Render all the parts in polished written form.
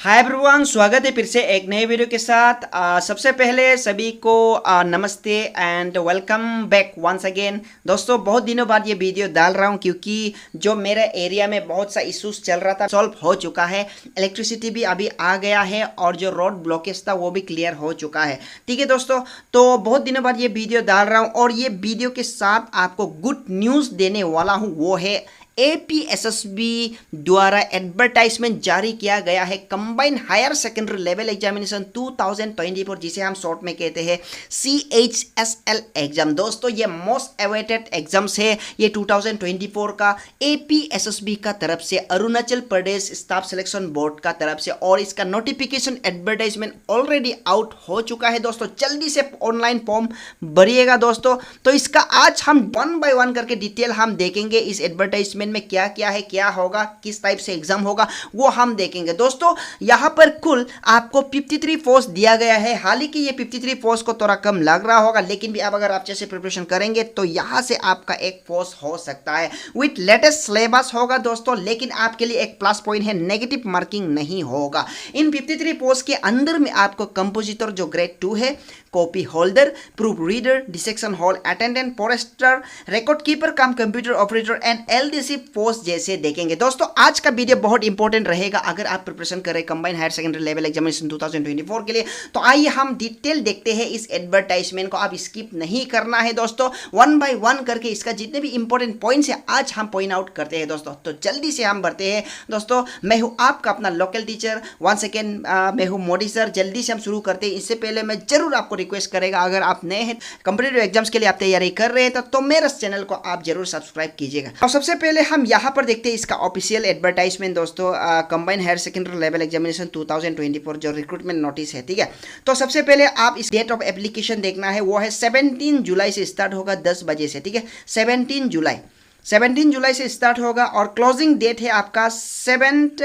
Hi everyone, स्वागत है फिर से एक नए वीडियो के साथ। सबसे पहले सभी को नमस्ते and welcome back once again. दोस्तों, बहुत दिनों बाद ये वीडियो डाल रहा हूँ क्योंकि जो मेरे एरिया में बहुत सा इश्यूज चल रहा था सॉल्व हो चुका है। इलेक्ट्रिसिटी भी अभी आ गया है और जो रोड ब्लॉकेज था वो भी क्लियर हो चुका है। ठीक है दोस्तों, तो बहुत दिनों बाद ये वीडियो डाल रहा हूँ और ये वीडियो के साथ आपको गुड न्यूज़ देने वाला हूँ। वो है एपीएसएसबी द्वारा एडवर्टाइजमेंट जारी किया गया है combined higher secondary level examination 2024, जिसे हम शॉर्ट में कहते हैं CHSL एग्जाम। दोस्तों, ये मोस्ट अवेटेड एग्जाम्स है। ये 2024 का एपीएसएसबी का तरफ से, Arunachal Pradesh staff selection board का तरफ से, और इसका नोटिफिकेशन एडवर्टाइजमेंट ऑलरेडी आउट हो चुका है। दोस्तों, जल्दी से ऑनलाइन फॉर्म भरिएगा दोस्तों। तो इसका आज हम वन बाय वन करके डिटेल हम देखेंगे। इस एडवर्टाइजमेंट में क्या क्या है, क्या होगा, किस टाइप से एग्जाम होगा, वो हम देखेंगे। दोस्तों, यहां पर कुल आपको 53 पोस्ट दिया गया है। हालांकि ये 53 पोस्ट को थोड़ा कम लग रहा होगा, लेकिन भी अब अगर आप जैसे प्रिपरेशन करेंगे तो यहां से आपका एक पोस्ट हो सकता है विथ लेटेस्ट सिलेबस होगा दोस्तों। लेकिन आपके लिए एक प्लस पॉइंट है, नेगेटिव मार्किंग नहीं होगा। इन 53 पोस्ट के अंदर में आपको कंपोजिटर जो ग्रेड 2 है, copy holder, proof reader, dissection hall attendant, forester, record keeper cum computer operator and LDC post जैसे देखेंगे। दोस्तों, आज का वीडियो बहुत इंपॉर्टेंट रहेगा अगर आप प्रिपरेशन करें combined higher secondary level examination 2024 के लिए। तो आइए हम डिटेल देखते हैं इस एडवर्टाइजमेंट को। आप स्किप नहीं करना है दोस्तों, वन बाय वन करके इसका जितने भी इंपॉर्टेंट पॉइंट्स है आज हम पॉइंट आउट करते हैं दोस्तों। तो जल्दी से हम बढ़ते हैं दोस्तों। मैं हूं आपका अपना लोकल टीचर, वन सेकेंड मैं हूं मोदी सर। जल्दी से हम शुरू करते हैं। इससे पहले मैं जरूर आपको रिक्वेस्ट करेगा, अगर आप नए हैं, कॉम्पिटिटिव एग्जाम्स के लिए आप तैयारी कर रहे हैं तो मेरे चैनल को आप जरूर सब्सक्राइब कीजिएगा। और सबसे पहले हम यहाँ पर देखते हैं इसका ऑफिशियल एडवर्टाइजमेंट दोस्तों, combined higher secondary level examination 2024 जो रिक्रूटमेंट नोटिस है। ठीक है, तो सबसे पहले आप इस डेट ऑफ एप्लीकेशन देखना है, वो है 17 जुलाई से स्टार्ट होगा 10 बजे से। ठीक है, 17 जुलाई से स्टार्ट होगा और क्लोजिंग डेट है आपका 7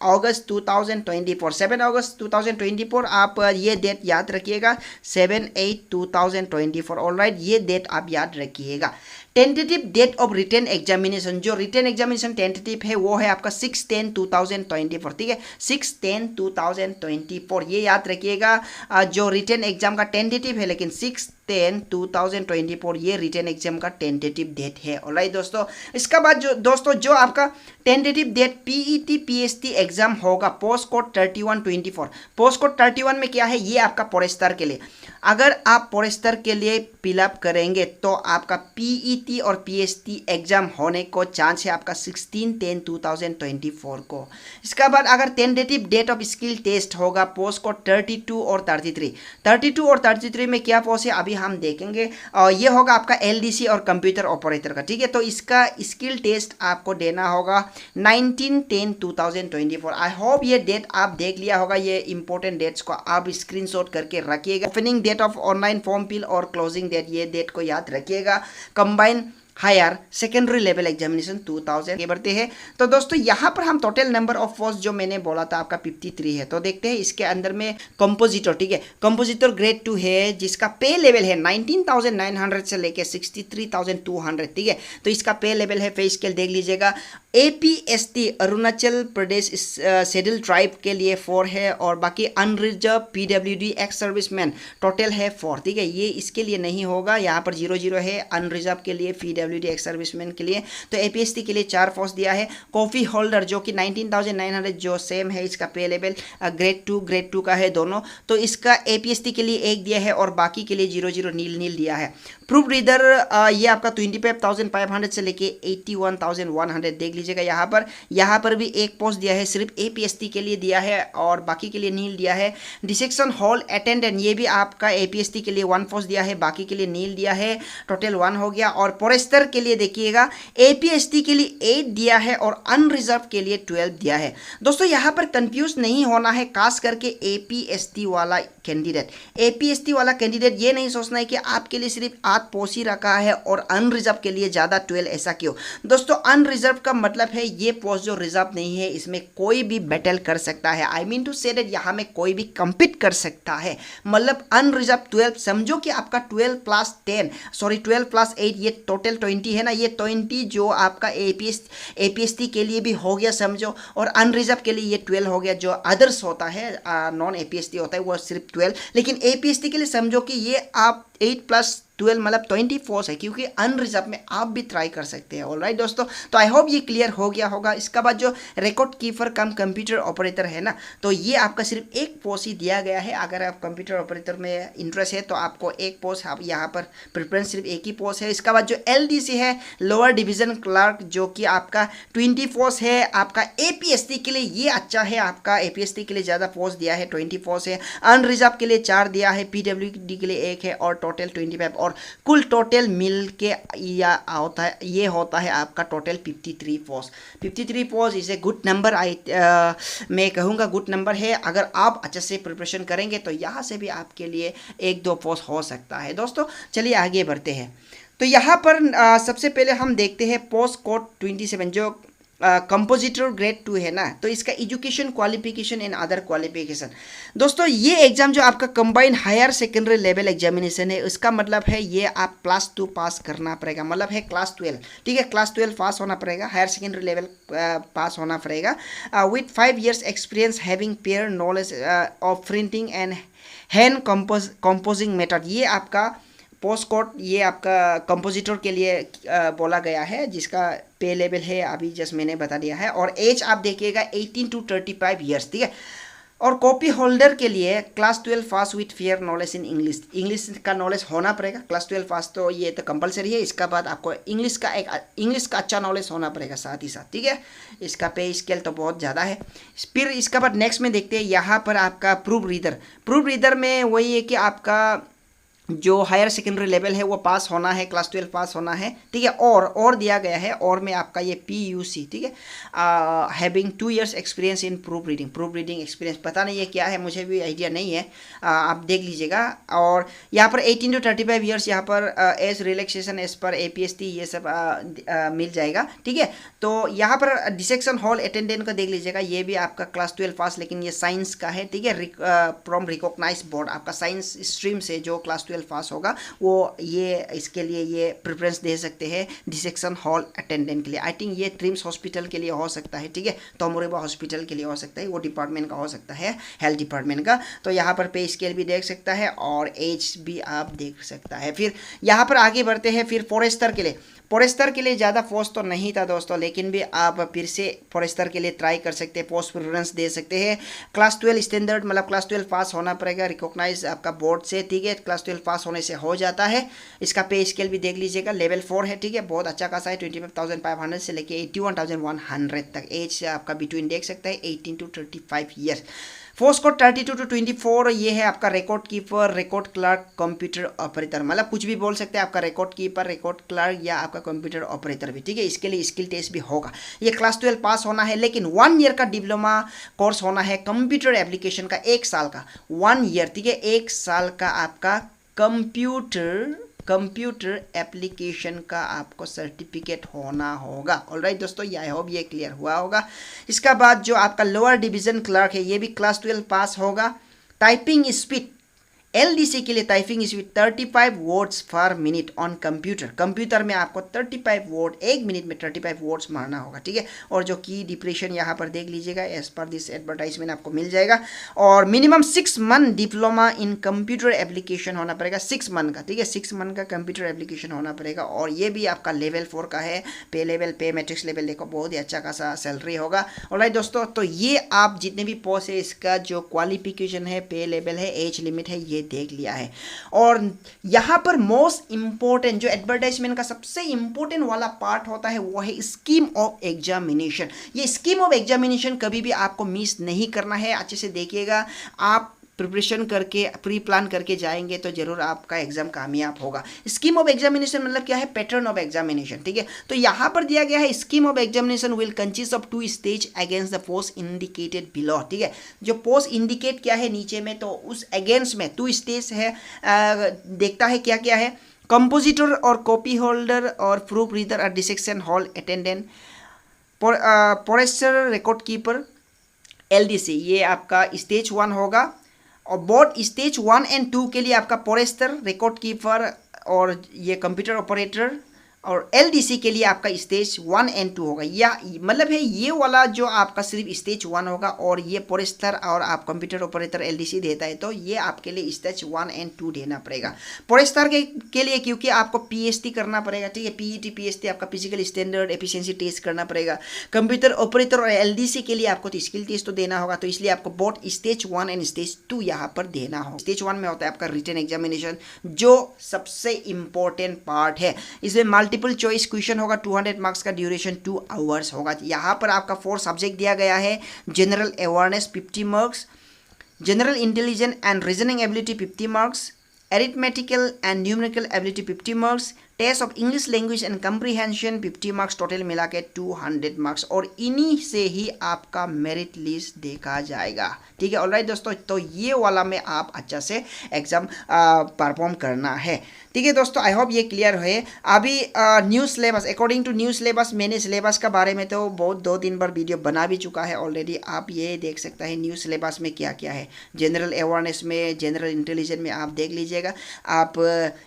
अगस्त 2024। 7 अगस्त 2024 आप ये डेट याद रखिएगा, 7/8/2024। ऑलराइट, ये डेट आप याद रखिएगा। Tentative date of written examination, जो रिटन एग्जामिनेशन टेंटेटिव है वो है आपका 6/10/2024। ठीक है, 6/10/2024 ये याद रखिएगा। जो रिटन एग्जाम का टेंटेटिव है, लेकिन 6/10/2024 ये रिटन एग्जाम का टेंटेटिव डेट है। ऑलराइट दोस्तों, इसका बाद जो दोस्तों जो आपका tentative date PET PST exam होगा पोस्ट कोड 3124। पोस्ट कोड 31 में क्या है, ये आपका फॉरेस्टर के लिए। अगर आप फॉरेस्टर के लिए फिलअप करेंगे तो आपका पीईटी और पीएसटी एग्जाम होने को चांस है आपका 16/10/2024 को। इसका बाद अगर tentative date of skill test होगा पोस्ट कोड 32 और 33 में क्या पोस्ट है अभी हम देखेंगे। ये होगा आपका एलडीसी और कंप्यूटर ऑपरेटर का। ठीक है, तो इसका स्किल टेस्ट आपको देना होगा 19/10/2024। आई होप ये डेट आप देख लिया होगा। ये इंपॉर्टेंट डेट्स को आप स्क्रीनशॉट करके रखिएगा। Opening date of online form fill और क्लोजिंग डेट, ये डेट को याद रखिएगा। Combine higher secondary level examination 2000 के बढ़ते हैं। तो दोस्तों, यहाँ पर हम टोटल नंबर ऑफ पोस्ट जो मैंने बोला था आपका 53 है। तो देखते हैं इसके अंदर में कंपोजिटर। ठीक है, कंपोजिटर ग्रेड 2 है जिसका पे लेवल है 19,900 से लेके 63,200। ठीक है, तो इसका पे लेवल है, पे स्केल देख लीजिएगा। APST Arunachal Pradesh schedule tribe के लिए 4 है और बाकी unreserved PWD ex serviceman total है 4। ठीक है, ये इसके लिए नहीं होगा, यहाँ पर 0 है अनरिजर्व के लिए, PWD एक्स सर्विसमैन के लिए। तो APST के लिए 4 पोस्ट दिया है। कॉफी होल्डर जो कि 19,900 जो सेम है, इसका पे लेवल ग्रेड 2 का है दोनों। तो इसका APST के लिए 1 दिया है और बाकी के लिए 0 नील दिया है। प्रूफ रीडर ये आपका 25,500 से लेके 81,100 देख लीजिएगा। यहाँ पर भी 1 पोस्ट दिया है, सिर्फ APST के लिए दिया है और बाकी के लिए नील दिया है। डिसेक्शन हॉल अटेंडेंट ये भी आपका APST के लिए 1 पोस्ट दिया है, बाकी के लिए नील दिया है। टोटल 1 हो गया। और फॉरेस्टर के लिए देखिएगा APST के लिए 8 दिया है और अनरिजर्व के लिए 12 दिया है। दोस्तों, यहाँ पर कंफ्यूज नहीं होना है, खास करके APST वाला कैंडिडेट ये नहीं सोचना है कि आपके लिए सिर्फ 8 पोस्ट ही रखा है और अनरिजर्व के लिए ज़्यादा 12, ऐसा क्यों दोस्तों। अनरिजर्व का मतलब है ये पोस्ट जो रिजर्व नहीं है इसमें कोई भी बैटल कर सकता है। I mean to say that यहाँ में कोई भी कम्पीट कर सकता है। मतलब अनरिजर्व 12, समझो कि आपका 12 प्लस 10 सॉरी 12 प्लस 8 ये टोटल 20 है ना, ये 20 जो आपका एपीएसटी के लिए भी हो गया समझो, और अनरिजर्व के लिए ये 12 हो गया। जो अदर्स होता है नॉन एपीएसटी होता है वो सिर्फ 12, लेकिन एपीएसटी के लिए समझो कि ये आप 8 प्लस 12 मतलब 24 है, क्योंकि अनरिजर्व में आप भी ट्राई कर सकते हैं। ऑलराइट दोस्तों, तो आई होप ये क्लियर हो गया होगा। इसका बाद जो record keeper cum computer operator है ना, तो ये आपका सिर्फ एक पोस्ट ही दिया गया है। अगर आप कंप्यूटर ऑपरेटर में इंटरेस्ट है तो आपको एक पोस्ट, आप यहाँ पर प्रेफरेंस सिर्फ एक ही पोस्ट है। इसका बाद जो एलडीसी है लोअर डिवीजन क्लर्क, जो कि आपका 20 पोस्ट है। आपका एपीएसटी के लिए ये अच्छा है, आपका एपीएसटी के लिए ज़्यादा पोस्ट दिया है, 20 पोस्ट है। अनरिजर्व के लिए 4 दिया है, पीडब्ल्यूडी के लिए 1 है, और टोटल 25, और कुल टोटल मिल के ये होता है आपका total 53 post. 53 post is a good number. मैं कहूँगा गुड नंबर है। अगर आप अच्छे से प्रिपरेशन करेंगे तो यहाँ से भी आपके लिए 1-2 पोस्ट हो सकता है। दोस्तों चलिए आगे बढ़ते हैं। तो यहाँ पर सबसे पहले हम देखते हैं पोस्ट कोड 27 जो कंपोजिटर ग्रेड 2 है ना, तो इसका education qualification and other qualification. दोस्तों ये एग्जाम जो आपका combined higher secondary level examination है, उसका मतलब है ये आप क्लास 2 पास करना पड़ेगा, मतलब है क्लास 12, ठीक है, क्लास 12 पास होना पड़ेगा, हायर सेकेंडरी लेवल पास होना पड़ेगा, with 5 years experience having pair knowledge of printing and hand composing method. ये आपका पोस्ट कोड ये आपका कंपोजिटर के लिए बोला गया है, जिसका पे लेवल है अभी जस्ट मैंने बता दिया है। और एज आप देखिएगा 18 to 35 years, ठीक है। और कॉपी होल्डर के लिए class 12 pass with fair knowledge in English, English का नॉलेज होना पड़ेगा। क्लास 12 पास तो ये तो कंपलसरी है। इसका बाद आपको इंग्लिश का अच्छा नॉलेज होना पड़ेगा साथ ही साथ, ठीक है। इसका पे स्केल तो बहुत ज़्यादा है। फिर इसका बाद नेक्स्ट में देखते हैं यहाँ पर आपका प्रूफ रीडर में वही है कि आपका जो हायर सेकेंडरी लेवल है वो पास होना है, क्लास 12 पास होना है, ठीक है। और दिया गया है, और में आपका ये PUC, ठीक है, having 2 years experience in proof reading experience, पता नहीं है क्या है, मुझे भी आइडिया नहीं है, आप देख लीजिएगा। और यहाँ पर 18 to 35 years यहाँ पर एज रिलैक्सेशन एज पर APST ये सब मिल जाएगा, ठीक है। तो यहाँ पर डिसेक्शन हॉल अटेंडेंट का देख लीजिएगा, ये भी आपका क्लास 12 पास, लेकिन ये साइंस का है, ठीक है, फ्रॉम रिकॉग्नाइज बोर्ड। आपका साइंस स्ट्रीम से जो क्लास 12 पास होगा वो ये इसके लिए ये प्रेफरेंस दे सकते हैं डिसेक्शन हॉल अटेंडेंट के लिए। आई थिंक ये ट्रिम्स हॉस्पिटल के लिए हो सकता है, ठीक है, तोमोरेबा हॉस्पिटल के लिए हो सकता है, वो डिपार्टमेंट का हो सकता है, हेल्थ डिपार्टमेंट का। तो यहाँ पर पे स्केल भी देख सकता है और एज भी आप देख सकता है। फिर यहाँ पर आगे बढ़ते हैं। फिर फॉरेस्टर के लिए ज़्यादा पोस्ट तो नहीं था दोस्तों, लेकिन भी आप फिर से फॉरेस्टर के लिए ट्राई कर सकते हैं, पोस्ट प्रेफरेंस दे सकते हैं। क्लास 12 स्टैंडर्ड मतलब क्लास 12 पास होना पड़ेगा रिकॉग्नाइज आपका बोर्ड से, ठीक है, क्लास 12 पास होने से हो जाता है। इसका पे स्केल भी देख लीजिएगा, लेवल 4 है, ठीक है, बहुत अच्छा खासा है, 25,500 से लेके 81,100 तक। एज से आपका बिटवीन देख सकते हैं 18 to 35 years. Post code 32 to 24 ये है आपका record keeper, record clerk, computer operator, मतलब कुछ भी बोल सकते हैं आपका रिकॉर्ड कीपर, रिकॉर्ड क्लर्क या आपका कंप्यूटर ऑपरेटर भी, ठीक है। इसके लिए स्किल टेस्ट भी होगा। ये क्लास 12 पास होना है, लेकिन 1 year का डिप्लोमा कोर्स होना है कंप्यूटर एप्लीकेशन का, 1 साल का, 1 year, ठीक है, 1 साल का आपका कंप्यूटर एप्लीकेशन का आपको सर्टिफिकेट होना होगा। ऑलराइट दोस्तों, ये आई होप ये क्लियर हुआ होगा। इसका बाद जो आपका लोअर डिवीजन क्लर्क है, ये भी क्लास 12 पास होगा। टाइपिंग स्पीड LDC के लिए टाइपिंग स्पीड 35 वर्ड्स पर मिनट ऑन कंप्यूटर में आपको 35 वर्ड 1 मिनट में 35 वर्ड्स मारना होगा, ठीक है। और जो की डिप्रेशन यहाँ पर देख लीजिएगा, एज पर दिस एडवर्टाइजमेंट आपको मिल जाएगा। और minimum 6 month diploma in computer application होना पड़ेगा, 6 month का, ठीक है, 6 month का कंप्यूटर एप्लीकेशन होना पड़ेगा। और ये भी आपका लेवल 4 का है। पे मैट्रिक्स लेवल देखो, बहुत ही अच्छा खासा सैलरी होगा। ऑलराइट दोस्तों, तो ये आप जितने भी पोस्ट है इसका जो क्वालिफिकेशन है, पे लेवल है, एज लिमिट है, ये देख लिया है। और यहाँ पर मोस्ट इंपॉर्टेंट जो एडवर्टाइजमेंट का सबसे इंपॉर्टेंट वाला पार्ट होता है वो है स्कीम ऑफ एग्जामिनेशन। ये स्कीम ऑफ एग्जामिनेशन कभी भी आपको मिस नहीं करना है, अच्छे से देखिएगा। आप प्रिपरेशन करके प्री प्लान करके जाएंगे तो जरूर आपका एग्जाम कामयाब होगा। स्कीम ऑफ एग्जामिनेशन मतलब क्या है, पैटर्न ऑफ एग्जामिनेशन, ठीक है। तो यहाँ पर दिया गया है scheme of examination will consist of 2 stage against the post indicated below, ठीक है। जो पोस्ट इंडिकेट क्या है नीचे में, तो उस अगेंस्ट में 2 स्टेज है, देखता है क्या क्या है। कंपोजिटर और कॉपी होल्डर और प्रूफ रीडर और dissection hall attendant. Forester record keeper LDC, ये आपका स्टेज 1 होगा। और बोर्ड स्टेज 1 एंड 2 के लिए आपका फॉरेस्टर रिकॉर्ड कीपर और ये कंप्यूटर ऑपरेटर, और LDC के लिए आपका स्टेज 1 एंड 2 होगा। या मतलब है ये वाला जो आपका सिर्फ स्टेज 1 होगा और ये फॉरेस्टर और आप कंप्यूटर ऑपरेटर LDC देता है तो ये आपके लिए स्टेज 1 एंड 2 देना पड़ेगा। फॉरेस्टर के लिए क्योंकि आपको PST करना पड़ेगा, ठीक है, PET PST आपका फिजिकल स्टैंडर्ड एफिशिएंसी टेस्ट करना पड़ेगा। कंप्यूटर ऑपरेटर और LDC के लिए आपको तो स्किल टेस्ट तो देना होगा, तो इसलिए आपको बोथ स्टेज 1 एंड स्टेज 2 यहाँ पर देना होगा। स्टेज 1 में होता है आपका रिटन एग्जामिनेशन, जो सबसे इंपॉर्टेंट पार्ट है। इसमें मल्टीपल चॉइस क्वेश्चन होगा, 200 मार्क्स का, ड्यूरेशन 2 आवर्स होगा। यहाँ पर आपका 4 सब्जेक्ट दिया गया है। General awareness 50 marks, general intelligence and reasoning ability 50 marks, arithmetical and numerical ability 50 marks, test of English language and comprehension 50 marks, total मिला के 200 मार्क्स। और इन्हीं से ही आपका मेरिट लिस्ट देखा जाएगा, ठीक है। ऑलराइट दोस्तों, तो ये वाला में आप अच्छा से एग्जाम परफॉर्म करना है, ठीक है दोस्तों। आई होप ये क्लियर है। अभी new syllabus, according to new syllabus, मैंने सिलेबस का बारे में तो बहुत 2-3 बार वीडियो बना भी चुका है ऑलरेडी। आप ये देख सकते हैं न्यू सिलेबस में क्या क्या है। जनरल अवेयरनेस में, जनरल इंटेलिजेंस में आप देख लीजिएगा, आप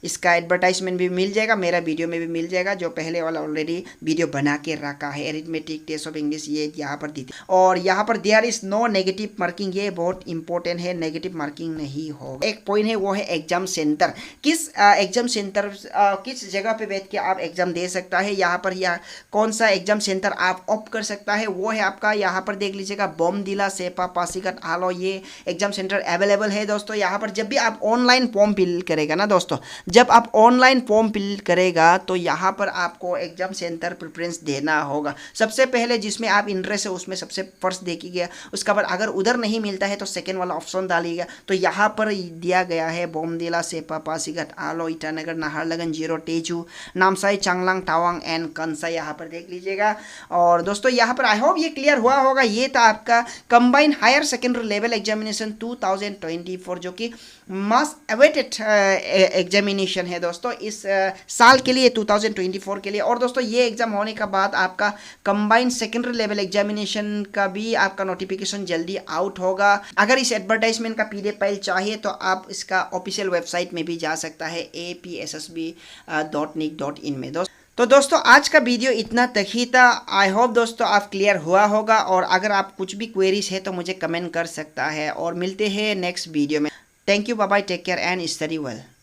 इसका एडवर्टाइजमेंट भी मिल जाएगा, मेरा वीडियो में भी मिल जाएगा, जो पहले वाला ऑलरेडी वीडियो बना के रखा है। एरिथमेटिक, टेस्ट ऑफ इंग्लिश, ये यहाँ पर दी थी। और यहाँ पर there is no negative marking, ये बहुत इंपॉर्टेंट है, नेगेटिव मार्किंग नहीं होगा। एक पॉइंट है वो है एग्जाम सेंटर। किस एग्जाम सेंटर किस जगह पे बैठ के आप एग्जाम दे सकता है, यहाँ पर या कौन सा एग्जाम सेंटर आप ऑप्ट कर सकता है, वो है आपका यहाँ पर देख लीजिएगा, बोमडिला, सेपा, पासीघाट, आलो, ये एग्जाम सेंटर अवेलेबल है दोस्तों। यहाँ पर जब भी आप ऑनलाइन फॉर्म फिल करेगा ना दोस्तों, जब आप ऑनलाइन फॉर्म फिल करेगा तो यहाँ पर आपको एग्जाम सेंटर प्रेफरेंस देना होगा। सबसे पहले जिसमें आप इंटरेस्ट है उसमें सबसे फर्स्ट देखिएगा, उसके बाद अगर उधर नहीं मिलता है तो सेकेंड वाला ऑप्शन डालिएगा। तो यहाँ पर दिया गया है बोमडिला, सेपा, पासीघाट, आलो, ईटानगर, नाहरलगुन, जीरो, तेजू, नामसाई, चांगलांग, टावांग एंड कंसा, यहाँ पर देख लीजिएगा। और दोस्तों यहाँ पर आई होप ये क्लियर हुआ होगा। ये था आपका combined higher secondary level examination 2024, जो कि मस्ट अवेटेड एग्जामिनेशन है दोस्तों इस साल के लिए, 2024 के लिए। और दोस्तों ये एग्जाम होने के बाद आपका कंबाइंड सेकेंडरी लेवल एग्जामिनेशन का भी आपका नोटिफिकेशन जल्दी आउट होगा। अगर इस एडवर्टाइजमेंट का PDF फाइल चाहिए तो आप इसका ऑफिशियल वेबसाइट में भी जा सकता है, apssb.nic.in में तो दोस्तों आज का वीडियो इतना तक ही था। आई होप दोस्तों आप क्लियर हुआ होगा, और अगर आप कुछ भी क्वेरीज है तो मुझे कमेंट कर सकता है। और मिलते हैं नेक्स्ट वीडियो में। Thank you, bye bye, take care and study well.